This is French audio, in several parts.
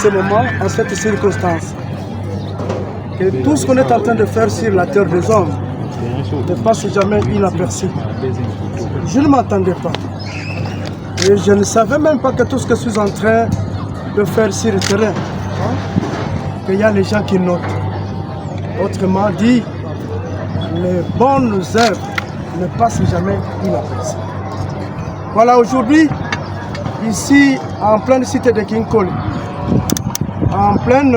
ce moment, en cette circonstance, que tout ce qu'on est en train de faire sur la terre des hommes ne passe jamais inaperçu. Je ne m'attendais pas. Et je ne savais même pas que tout ce que je suis en train de faire sur le terrain, qu'il y a les gens qui notent. Autrement dit, les bonnes œuvres ne passent jamais inaperçues. Voilà, aujourd'hui, ici, en pleine cité de Kinkole, en pleine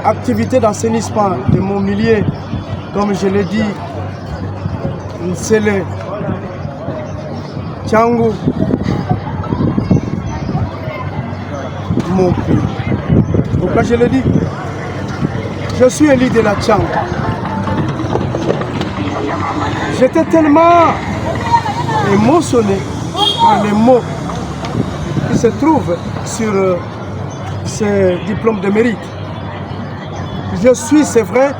activité d'assainissement de mon milieu, comme je l'ai dit, Nsele, Tchangou, mon pays. Pourquoi je le dis? Je suis élu de la Tchangou. J'étais tellement émotionné par les mots qui se trouvent sur ces diplômes de mérite. Je suis, c'est vrai,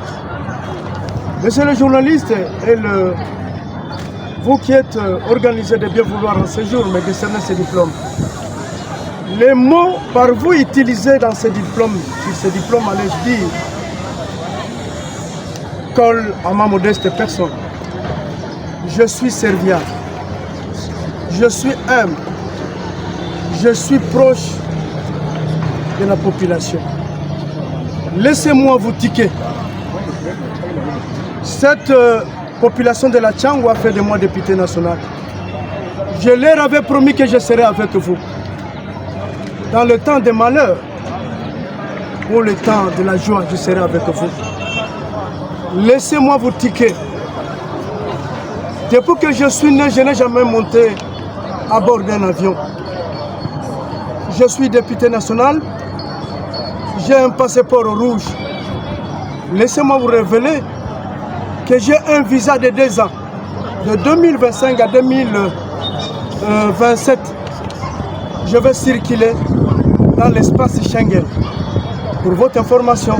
monsieur le journaliste et vous qui êtes organisé de bien vouloir en séjour, mais décerner ces diplômes. Les mots par vous utilisés dans ces diplômes, allais-je dire, collent à ma modeste personne. Je suis serviable, je suis humble, je suis proche de la population. Laissez-moi vous tiquer. Cette population de la Tchangou a fait de moi député national. Je leur avais promis que je serais avec vous. Dans le temps des malheurs, pour le temps de la joie, je serai avec vous. Laissez-moi vous tiquer. Depuis que je suis né, je n'ai jamais monté à bord d'un avion. Je suis député national. J'ai un passeport rouge. Laissez-moi vous révéler que j'ai un visa de 2 ans. De 2025 à 2027, je vais circuler dans l'espace Schengen. Pour votre information,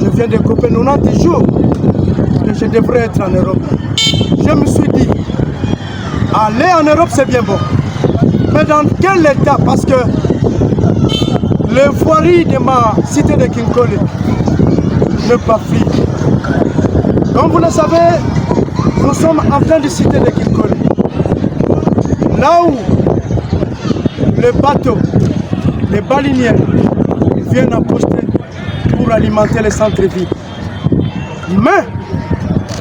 je viens de couper 90 jours que je devrais être en Europe. Je me suis dit, aller en Europe c'est bien bon. Mais dans quel état? Parce que le voirie de ma cité de Kinkole ne pas fuir. Comme vous le savez, nous sommes en plein de cité de Kinkole. Là où les bateaux, les baleiniers viennent apposter pour alimenter les centres-villes. Mais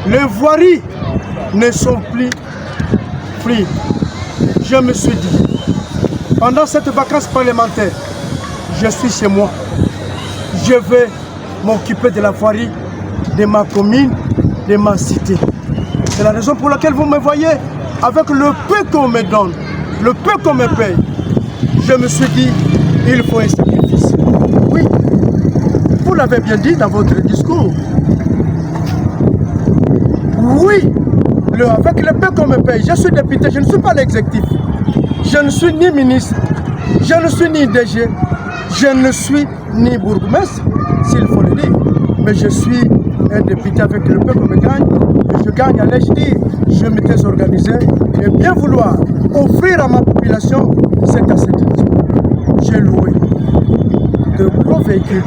les voiries ne sont plus fluides. Je me suis dit, pendant cette vacance parlementaire, je suis chez moi. Je vais m'occuper de la voirie de ma commune, de ma cité. C'est la raison pour laquelle vous me voyez avec le peu qu'on me donne, le peu qu'on me paye. Je me suis dit, il faut un sacrifice. Oui, vous l'avez bien dit dans votre discours. Oui, avec le peu qu'on me paye, je suis député, je ne suis pas l'exécutif. Je ne suis ni ministre, je ne suis ni DG, je ne suis ni bourgmestre, s'il faut le dire. Mais je suis un député avec le peu qu'on me gagne. Et je gagne, allais-je dire, je m'étais organisé et bien vouloir offrir à ma population cette assainissement. J'ai loué de gros véhicules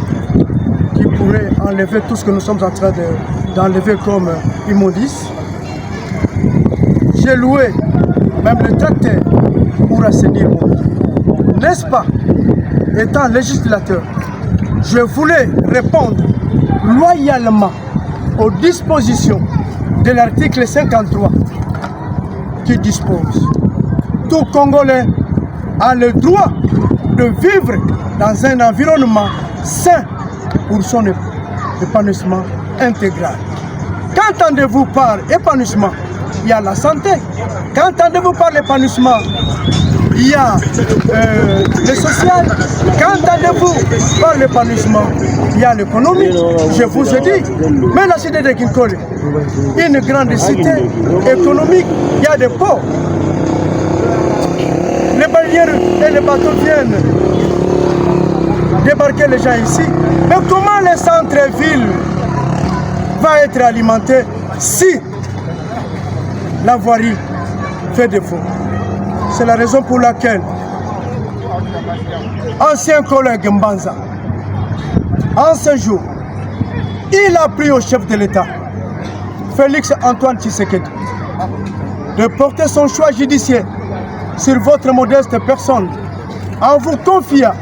qui pourraient enlever tout ce que nous sommes en train d'enlever comme immondices. J'ai loué même le tracteur pour assainir mon pays. N'est-ce pas? Étant législateur, je voulais répondre loyalement aux dispositions de l'article 53 qui dispose: tout Congolais a le droit de vivre dans un environnement sain pour son épanouissement intégral. Qu'entendez-vous par épanouissement? Il y a la santé. Qu'entendez-vous par l'épanouissement? Il y a le social. Qu'entendez-vous par l'épanouissement? Il y a l'économie. Je vous ai dit, mais la cité de Kinkole, une grande cité économique, il y a des ports. Les balières et les bateaux viennent débarquer les gens ici. Mais comment les centres-villes vont être alimentés si la voirie fait défaut? C'est la raison pour laquelle ancien collègue Mbanza, en ce jour, il a pris au chef de l'État, Félix Antoine Tshisekedi, de porter son choix judiciaire sur votre modeste personne en vous confiant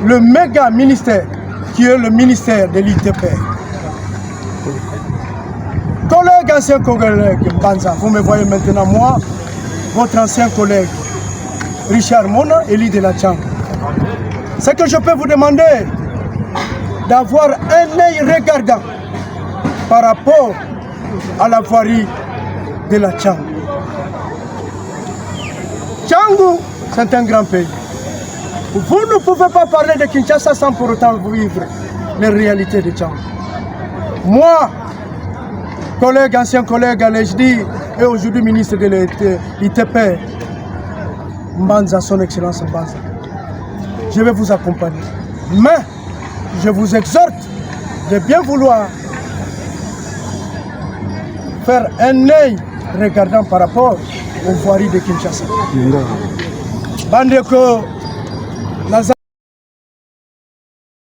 le méga ministère qui est le ministère de l'ITP. Collègue, ancien collègue Mbanza, vous me voyez maintenant, moi, votre ancien collègue Richard Mona, élu de la Tchang. Ce que je peux vous demander, d'avoir un œil regardant par rapport à la voirie de la Tchang. Tchangou, c'est un grand pays. Vous ne pouvez pas parler de Kinshasa sans pour autant vivre les réalités de Tchangou. Moi, collègue, ancien collègue à l'HD et aujourd'hui ministre de l'ITP, Mbanza, son excellence Mbanza, je vais vous accompagner. Mais je vous exhorte de bien vouloir faire un œil regardant par rapport aux voiries de Kinshasa. Bandeko,